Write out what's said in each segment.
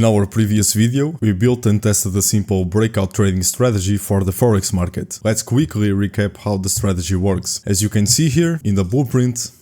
In our previous video, we built and tested a simple breakout trading strategy for the Forex market. Let's quickly recap how the strategy works. As you can see here in the blueprint,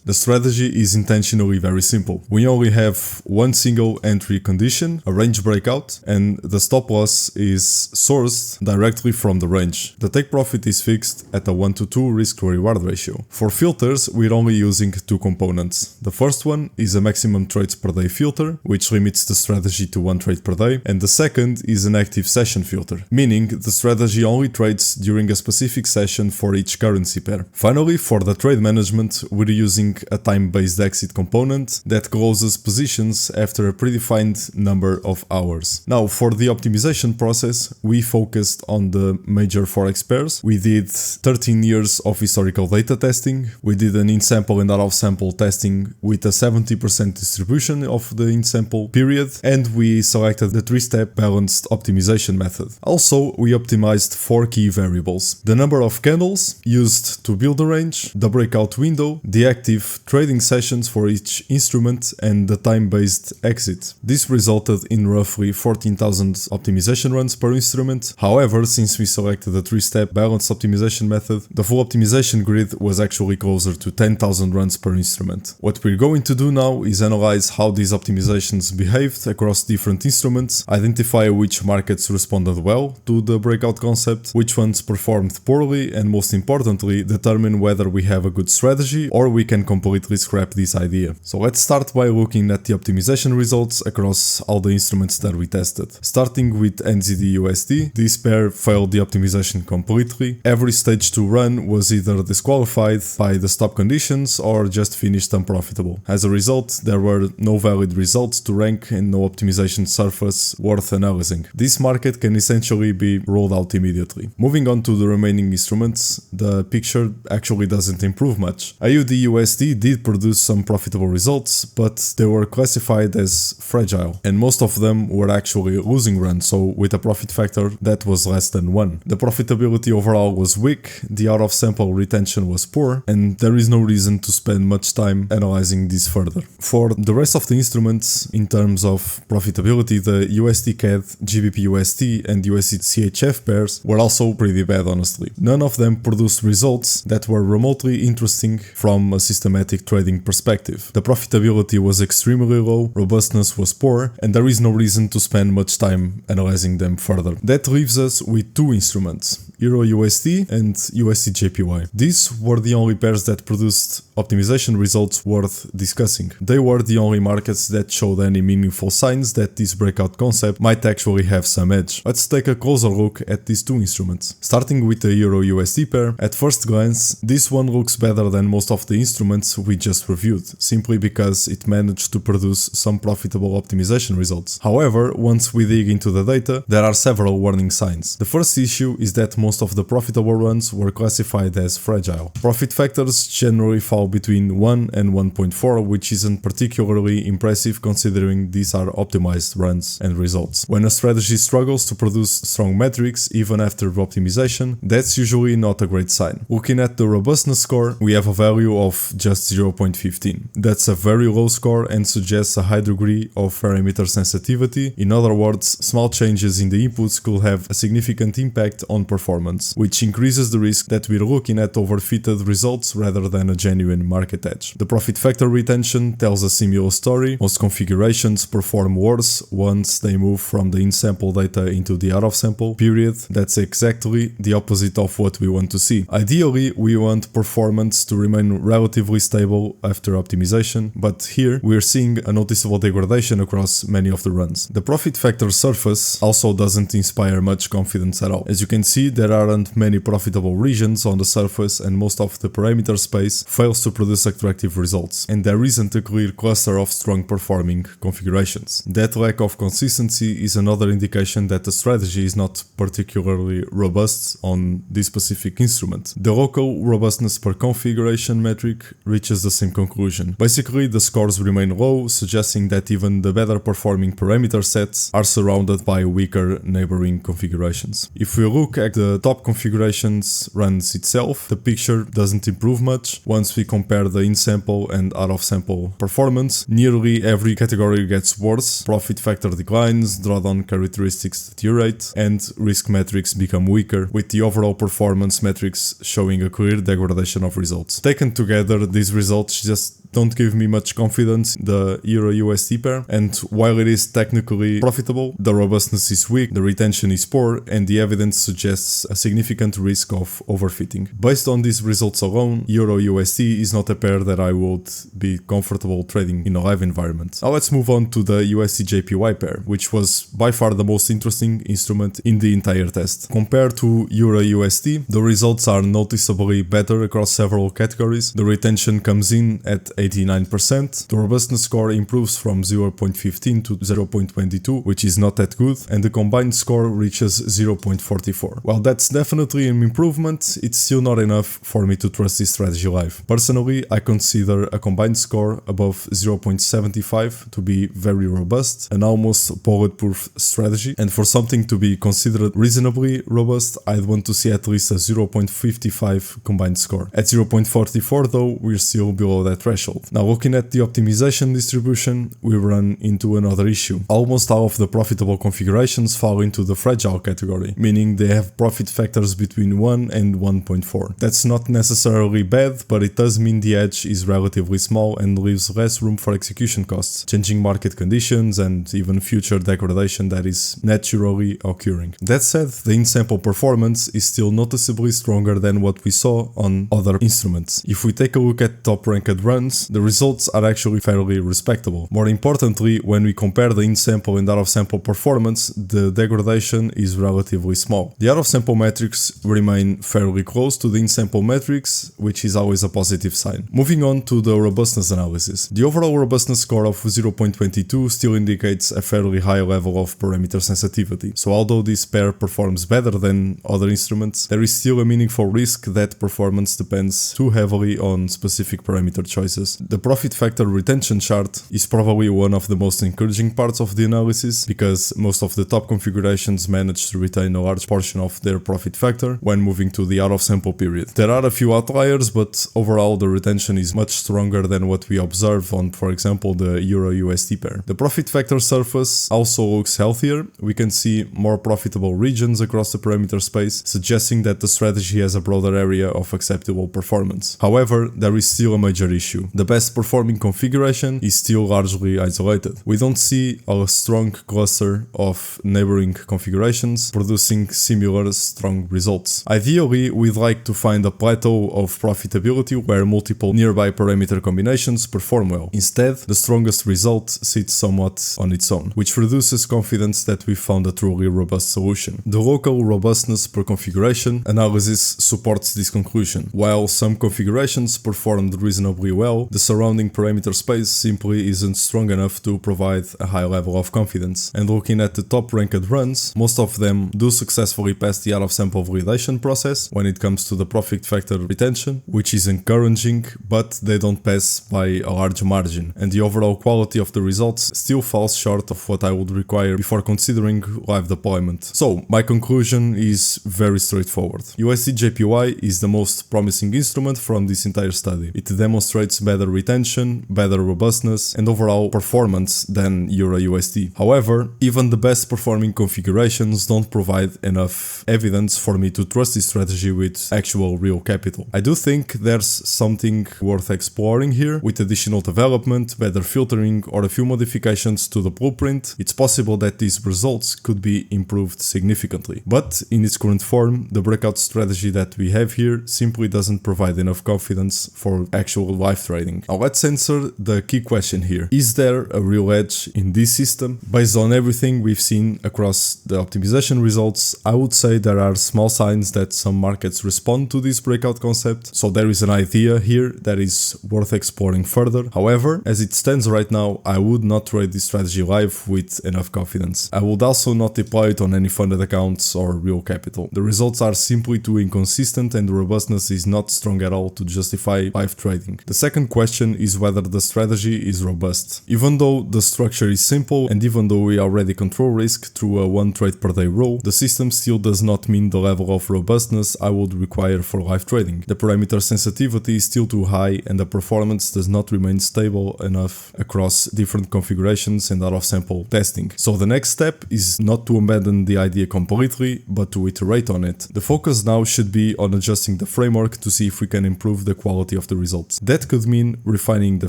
the strategy is intentionally very simple. We only have one single entry condition, a range breakout, and the stop loss is sourced directly from the range. The take profit is fixed at a 1:2 risk to reward ratio. For filters, we're only using two components. The first one is a maximum trades per day filter, which limits the strategy to one trade per day, and the second is an active session filter, meaning the strategy only trades during a specific session for each currency pair. Finally, for the trade management, we're using a time-based exit component that closes positions after a predefined number of hours. Now, for the optimization process, we focused on the major Forex pairs. We did 13 years of historical data testing. We did an in-sample and out-of-sample testing with a 70% distribution of the in-sample period, and we selected the three-step balanced optimization method. Also, we optimized four key variables: the number of candles used to build the range, the breakout window, the active trading sessions for each instrument, and the time-based exit. This resulted in roughly 14,000 optimization runs per instrument. However, since we selected the three-step balanced optimization method, the full optimization grid was actually closer to 10,000 runs per instrument. What we're going to do now is analyze how these optimizations behaved across different instruments, identify which markets responded well to the breakout concept, which ones performed poorly, and most importantly, determine whether we have a good strategy or we can completely scrap this idea. So let's start by looking at the optimization results across all the instruments that we tested. Starting with NZD-USD, this pair failed the optimization completely. Every stage 2 run was either disqualified by the stop conditions or just finished unprofitable. As a result, there were no valid results to rank and no optimization surface worth analyzing. This market can essentially be ruled out immediately. Moving on to the remaining instruments, the picture actually doesn't improve much. AUD-USD did produce some profitable results, but they were classified as fragile, and most of them were actually losing runs, so with a profit factor that was less than 1. The profitability overall was weak, the out-of-sample retention was poor, and there is no reason to spend much time analyzing this further. For the rest of the instruments, in terms of profitability, the USD-CAD, GBP-USD, and USD-CHF pairs were also pretty bad, honestly. None of them produced results that were remotely interesting from a systematic trading perspective. The profitability was extremely low, robustness was poor, and there is no reason to spend much time analyzing them further. That leaves us with two instruments, Euro-USD and USD-JPY. These were the only pairs that produced optimization results worth discussing. They were the only markets that showed any meaningful signs that this breakout concept might actually have some edge. Let's take a closer look at these two instruments. Starting with the Euro-USD pair, at first glance, this one looks better than most of the instruments we just reviewed, simply because it managed to produce some profitable optimization results. However, once we dig into the data, there are several warning signs. The first issue is that most of the profitable runs were classified as fragile. Profit factors generally fall between 1 and 1.4, which isn't particularly impressive considering these are optimized runs and results. When a strategy struggles to produce strong metrics even after optimization, that's usually not a great sign. Looking at the robustness score, we have a value of just 0.15. That's a very low score and suggests a high degree of parameter sensitivity. In other words, small changes in the inputs could have a significant impact on performance, which increases the risk that we're looking at overfitted results rather than a genuine market edge. The profit factor retention tells a similar story. Most configurations perform worse once they move from the in-sample data into the out-of-sample period. That's exactly the opposite of what we want to see. Ideally, we want performance to remain relatively stable after optimization, but here we're seeing a noticeable degradation across many of the runs. The profit factor surface also doesn't inspire much confidence at all. As you can see, there aren't many profitable regions on the surface and most of the parameter space fails to produce attractive results, and there isn't a clear cluster of strong performing configurations. That lack of consistency is another indication that the strategy is not particularly robust on this specific instrument. The local robustness per configuration metric reaches the same conclusion. Basically, the scores remain low, suggesting that even the better performing parameter sets are surrounded by weaker neighboring configurations. If we look at the top configurations runs itself, the picture doesn't improve much. Once we compare the in-sample and out-of-sample performance, nearly every category gets worse, profit factor declines, drawdown characteristics deteriorate, and risk metrics become weaker, with the overall performance metrics showing a clear degradation of results. Taken together, these results just don't give me much confidence in the Euro-USD pair, and while it is technically profitable, the robustness is weak, the retention is poor, and the evidence suggests a significant risk of overfitting. Based on these results alone, Euro-USD is not a pair that I would be comfortable trading in a live environment. Now let's move on to the USD-JPY pair, which was by far the most interesting instrument in the entire test. Compared to Euro-USD, the results are noticeably better across several categories. The retention comes in at 89%, the robustness score improves from 0.15 to 0.22, which is not that good, and the combined score reaches 0.44. While that's definitely an improvement, it's still not enough for me to trust this strategy live. Personally, I consider a combined score above 0.75 to be very robust, an almost bulletproof strategy, and for something to be considered reasonably robust, I'd want to see at least a 0.55 combined score. At 0.44 though, we're still below that threshold. Now, looking at the optimization distribution, we run into another issue. Almost all of the profitable configurations fall into the fragile category, meaning they have profit factors between 1 and 1.4. That's not necessarily bad, but it does mean the edge is relatively small and leaves less room for execution costs, changing market conditions, and even future degradation that is naturally occurring. That said, the in-sample performance is still noticeably stronger than what we saw on other instruments. If we take a look at top-ranked runs, the results are actually fairly respectable. More importantly, when we compare the in-sample and out-of-sample performance, the degradation is relatively small. The out-of-sample metrics remain fairly close to the in-sample metrics, which is always a positive sign. Moving on to the robustness analysis. The overall robustness score of 0.22 still indicates a fairly high level of parameter sensitivity. So although this pair performs better than other instruments, there is still a meaningful risk that performance depends too heavily on specific parameter choices. The profit factor retention chart is probably one of the most encouraging parts of the analysis, because most of the top configurations manage to retain a large portion of their profit factor when moving to the out-of-sample period. There are a few outliers, but overall the retention is much stronger than what we observe on, for example, the Euro-USD pair. The profit factor surface also looks healthier. We can see more profitable regions across the parameter space, suggesting that the strategy has a broader area of acceptable performance. However, there is still a major issue. The best performing configuration is still largely isolated. We don't see a strong cluster of neighboring configurations producing similar strong results. Ideally, we'd like to find a plateau of profitability where multiple nearby parameter combinations perform well. Instead, the strongest result sits somewhat on its own, which reduces confidence that we found a truly robust solution. The local robustness per configuration analysis supports this conclusion. While some configurations performed reasonably well, the surrounding parameter space simply isn't strong enough to provide a high level of confidence. And looking at the top ranked runs, most of them do successfully pass the out-of-sample validation process when it comes to the profit factor retention, which is encouraging, but they don't pass by a large margin, and the overall quality of the results still falls short of what I would require before considering live deployment. So my conclusion is very straightforward. USD-JPY is the most promising instrument from this entire study. It demonstrates better retention, better robustness, and overall performance than Euro-USD. However, even the best performing configurations don't provide enough evidence for me to trust this strategy with actual real capital. I do think there's something worth exploring here. With additional development, better filtering, or a few modifications to the blueprint, it's possible that these results could be improved significantly. But in its current form, the breakout strategy that we have here simply doesn't provide enough confidence for actual live trading. Now let's answer the key question here. Is there a real edge in this system? Based on everything we've seen across the optimization results, I would say there are small signs that some markets respond to this breakout concept, so there is an idea here that is worth exploring further. However, as it stands right now, I would not trade this strategy live with enough confidence. I would also not deploy it on any funded accounts or real capital. The results are simply too inconsistent and the robustness is not strong at all to justify live trading. The second second question is whether the strategy is robust. Even though the structure is simple and even though we already control risk through a 1 trade per day rule, the system still does not mean the level of robustness I would require for live trading. The parameter sensitivity is still too high and the performance does not remain stable enough across different configurations and out of sample testing. So the next step is not to abandon the idea completely, but to iterate on it. The focus now should be on adjusting the framework to see if we can improve the quality of the results. That could mean refining the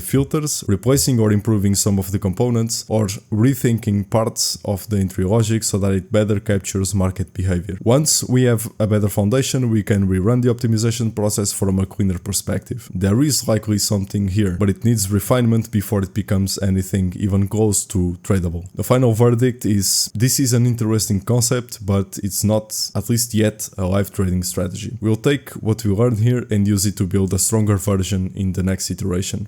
filters, replacing or improving some of the components, or rethinking parts of the entry logic so that it better captures market behavior. Once we have a better foundation, we can rerun the optimization process from a cleaner perspective. There is likely something here, but it needs refinement before it becomes anything even close to tradable. The final verdict is this is an interesting concept, but it's not, at least yet, a live trading strategy. We'll take what we learned here and use it to build a stronger version in the next iteration.